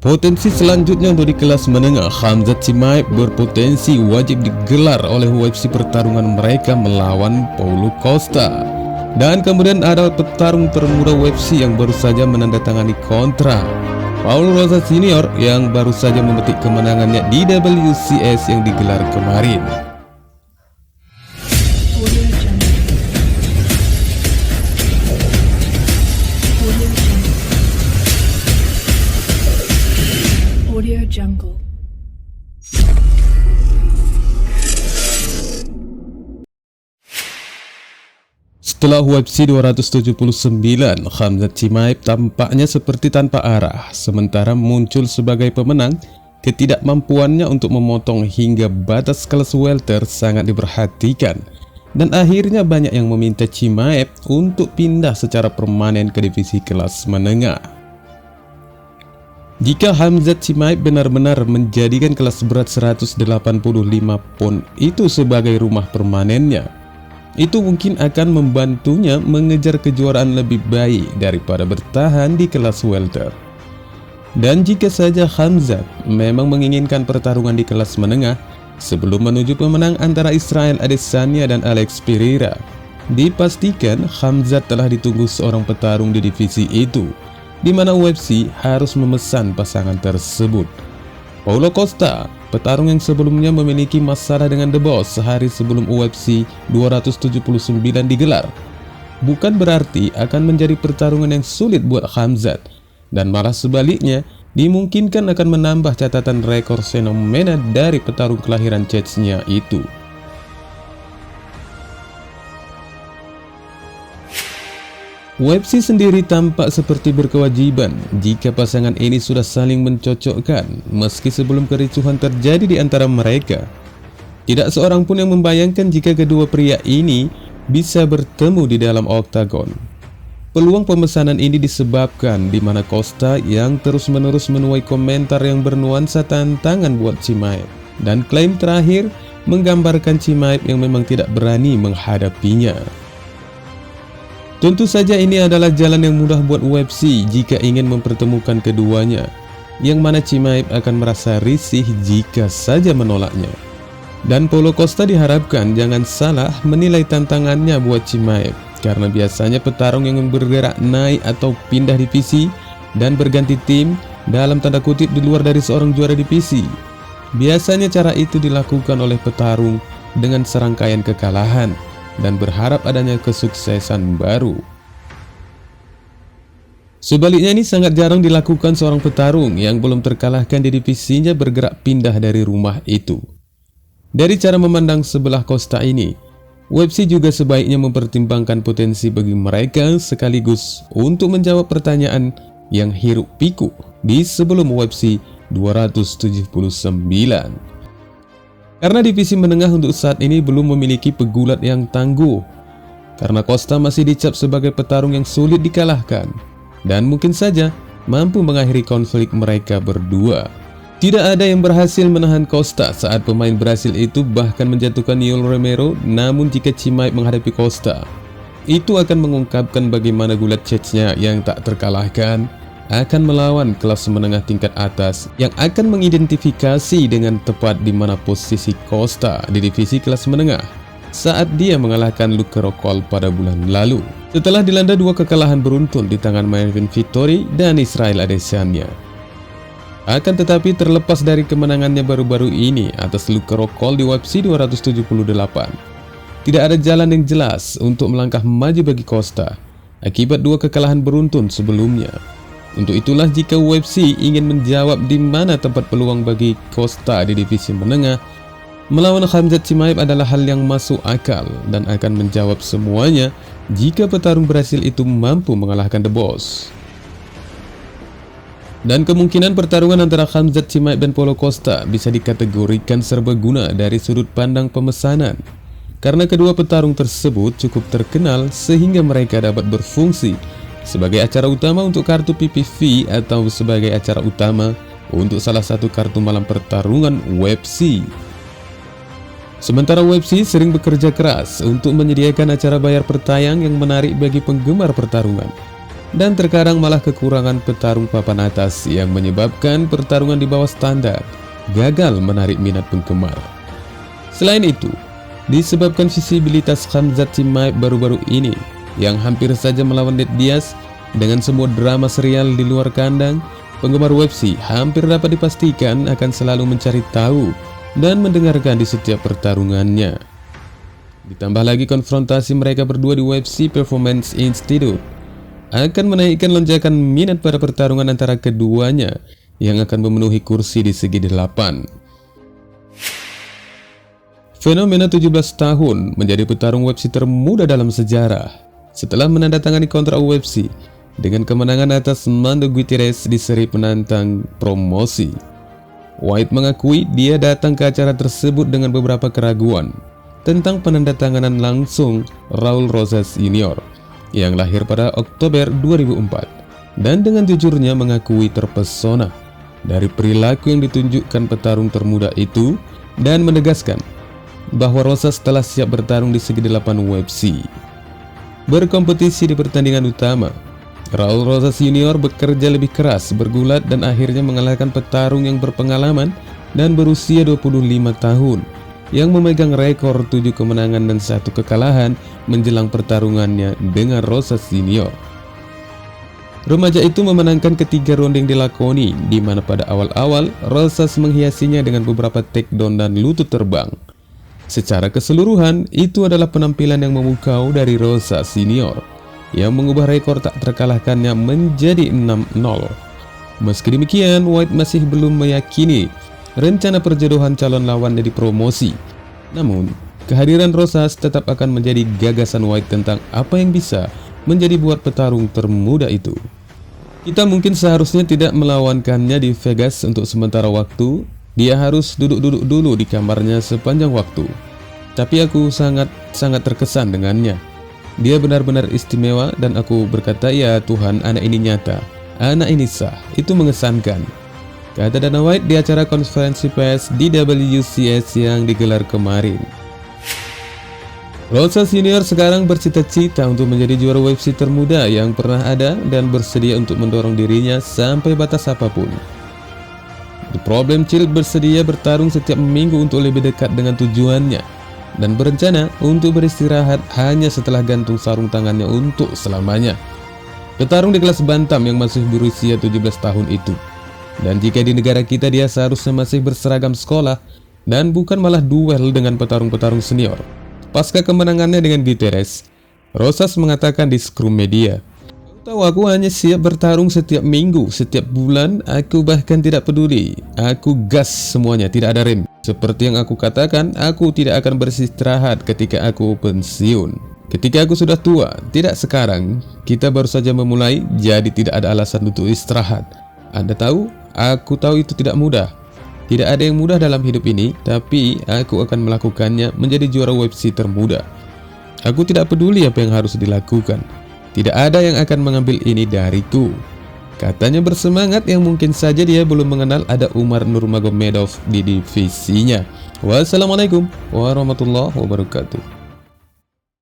Potensi selanjutnya untuk di kelas menengah, Khamzat Chimaev berpotensi wajib digelar oleh UFC pertarungan mereka melawan Paulo Costa. Dan kemudian ada petarung termuda UFC yang baru saja menandatangani kontrak, Paulo Rosa Senior, yang baru saja memetik kemenangannya di WCS yang digelar kemarin. Audio Jungle. Setelah UFC 279, Khamzat Chimaev tampaknya seperti tanpa arah, sementara muncul sebagai pemenang. Ketidakmampuannya untuk memotong hingga batas kelas welter sangat diperhatikan, dan akhirnya banyak yang meminta Chimaev untuk pindah secara permanen ke divisi kelas menengah. Jika Khamzat Chimaev benar-benar menjadikan kelas berat 185 pon itu sebagai rumah permanennya, itu mungkin akan membantunya mengejar kejuaraan lebih baik daripada bertahan di kelas welter. Dan jika saja Khamzat memang menginginkan pertarungan di kelas menengah sebelum menuju pemenang antara Israel Adesanya dan Alex Pereira, dipastikan Khamzat telah ditunggu seorang petarung di divisi itu, di mana UFC harus memesan pasangan tersebut. Paulo Costa, petarung yang sebelumnya memiliki masalah dengan The Boss sehari sebelum UFC 279 digelar, bukan berarti akan menjadi pertarungan yang sulit buat Khamzat, dan malah sebaliknya dimungkinkan akan menambah catatan rekor fenomena dari petarung kelahiran Chechnya itu. UFC sendiri tampak seperti berkewajiban jika pasangan ini sudah saling mencocokkan meski sebelum kericuhan terjadi di antara mereka. Tidak seorang pun yang membayangkan jika kedua pria ini bisa bertemu di dalam oktagon. Peluang pemesanan ini disebabkan di mana Costa yang terus-menerus menuai komentar yang bernuansa tantangan buat Chimaev, dan klaim terakhir menggambarkan Chimaev yang memang tidak berani menghadapinya. Tentu saja ini adalah jalan yang mudah buat UFC jika ingin mempertemukan keduanya, yang mana Chimaev akan merasa risih jika saja menolaknya. Dan Paulo Costa diharapkan jangan salah menilai tantangannya buat Chimaev, karena biasanya petarung yang bergerak naik atau pindah divisi dan berganti tim dalam tanda kutip di luar dari seorang juara divisi, biasanya cara itu dilakukan oleh petarung dengan serangkaian kekalahan dan berharap adanya kesuksesan baru. Sebaliknya, ini sangat jarang dilakukan seorang petarung yang belum terkalahkan di divisinya bergerak pindah dari rumah itu. Dari cara memandang sebelah Costa ini, UFC juga sebaiknya mempertimbangkan potensi bagi mereka sekaligus untuk menjawab pertanyaan yang hiruk pikuk di sebelum UFC 279. Karena divisi menengah untuk saat ini belum memiliki pegulat yang tangguh, karena Costa masih dicap sebagai petarung yang sulit dikalahkan, dan mungkin saja mampu mengakhiri konflik mereka berdua. Tidak ada yang berhasil menahan Costa saat pemain Brasil itu bahkan menjatuhkan Yoel Romero. Namun jika Chimaev menghadapi Costa, itu akan mengungkapkan bagaimana gulat Chechnya yang tak terkalahkan akan melawan kelas menengah tingkat atas yang akan mengidentifikasi dengan tepat di mana posisi Costa di divisi kelas menengah saat dia mengalahkan Luke Rockhold pada bulan lalu, setelah dilanda dua kekalahan beruntun di tangan Marvin Vettori dan Israel Adesanya. Akan tetapi terlepas dari kemenangannya baru-baru ini atas Luke Rockhold di UFC 278, tidak ada jalan yang jelas untuk melangkah maju bagi Costa akibat dua kekalahan beruntun sebelumnya. Untuk itulah jika UFC ingin menjawab di mana tempat peluang bagi Costa di divisi menengah, melawan Khamzat Chimaev adalah hal yang masuk akal dan akan menjawab semuanya jika petarung Brasil itu mampu mengalahkan The Boss. Dan kemungkinan pertarungan antara Khamzat Chimaev dan Paulo Costa bisa dikategorikan serbaguna dari sudut pandang pemesanan, karena kedua petarung tersebut cukup terkenal sehingga mereka dapat berfungsi sebagai acara utama untuk kartu PPV atau sebagai acara utama untuk salah satu kartu malam pertarungan UFC. Sementara UFC sering bekerja keras untuk menyediakan acara bayar per tayang yang menarik bagi penggemar pertarungan. dan terkadang malah kekurangan petarung papan atas yang menyebabkan pertarungan di bawah standar gagal menarik minat penggemar. Selain itu, disebabkan visibilitas Khamzat Chimaev baru-baru ini yang hampir saja melawan Nate Diaz dengan semua drama serial di luar kandang, penggemar UFC hampir dapat dipastikan akan selalu mencari tahu dan mendengarkan di setiap pertarungannya. Ditambah lagi konfrontasi mereka berdua di UFC Performance Institute akan menaikkan lonjakan minat pada pertarungan antara keduanya yang akan memenuhi kursi di segi 8. Fenomena 17 tahun menjadi petarung UFC termuda dalam sejarah setelah menandatangani kontrak UFC dengan kemenangan atas Mando Gutierrez di seri penantang promosi. White mengakui dia datang ke acara tersebut dengan beberapa keraguan tentang penandatanganan langsung Raul Rosas Jr. yang lahir pada Oktober 2004 dan dengan jujurnya mengakui terpesona dari perilaku yang ditunjukkan petarung termuda itu dan menegaskan bahwa Rosas telah siap bertarung di segi 8 UFC. Berkompetisi di pertandingan utama, Raul Rosas Jr. bekerja lebih keras, bergulat dan akhirnya mengalahkan petarung yang berpengalaman dan berusia 25 tahun yang memegang rekor 7 kemenangan dan 1 kekalahan menjelang pertarungannya dengan Rosas Jr. Remaja itu memenangkan ketiga ronde yang dilakoni, di mana pada awal-awal Rosas menghiasinya dengan beberapa takedown dan lutut terbang. Secara keseluruhan, itu adalah penampilan yang memukau dari Rosas Jr. yang mengubah rekor tak terkalahkannya menjadi 6-0. Meski demikian, White masih belum meyakini rencana perjodohan calon lawannya di promosi. Namun, kehadiran Rosas tetap akan menjadi gagasan White tentang apa yang bisa menjadi buat petarung termuda itu. Kita mungkin seharusnya tidak melawankannya di Vegas untuk sementara waktu. Dia harus duduk-duduk dulu di kamarnya sepanjang waktu. Tapi aku sangat terkesan dengannya. Dia benar-benar istimewa dan aku berkata, ya Tuhan, anak ini nyata, anak ini sah, itu mengesankan, kata Dana White di acara konferensi pers di WCS yang digelar kemarin. Rosas Jr. sekarang bercita-cita untuk menjadi juara UFC termuda yang pernah ada dan bersedia untuk mendorong dirinya sampai batas apapun. The Problem Child bersedia bertarung setiap minggu untuk lebih dekat dengan tujuannya dan berencana untuk beristirahat hanya setelah gantung sarung tangannya untuk selamanya. Petarung di kelas bantam yang masih berusia 17 tahun itu. Dan jika di negara kita dia seharusnya masih berseragam sekolah dan bukan malah duel dengan petarung-petarung senior. Pasca kemenangannya dengan Gutierrez, Rosas mengatakan di Scrum Media, "Tahu aku hanya siap bertarung setiap minggu, setiap bulan, aku bahkan tidak peduli. Aku gas semuanya, tidak ada rem. Seperti yang aku katakan, aku tidak akan beristirahat ketika aku pensiun. Ketika aku sudah tua, tidak sekarang. Kita baru saja memulai, jadi tidak ada alasan untuk istirahat. Anda tahu, aku tahu itu tidak mudah. Tidak ada yang mudah dalam hidup ini, tapi aku akan melakukannya menjadi juara UFC termuda. Aku tidak peduli apa yang harus dilakukan. Tidak ada yang akan mengambil ini dariku," katanya bersemangat yang mungkin saja dia belum mengenal ada Umar Nurmagomedov di divisinya. Wassalamualaikum warahmatullahi wabarakatuh.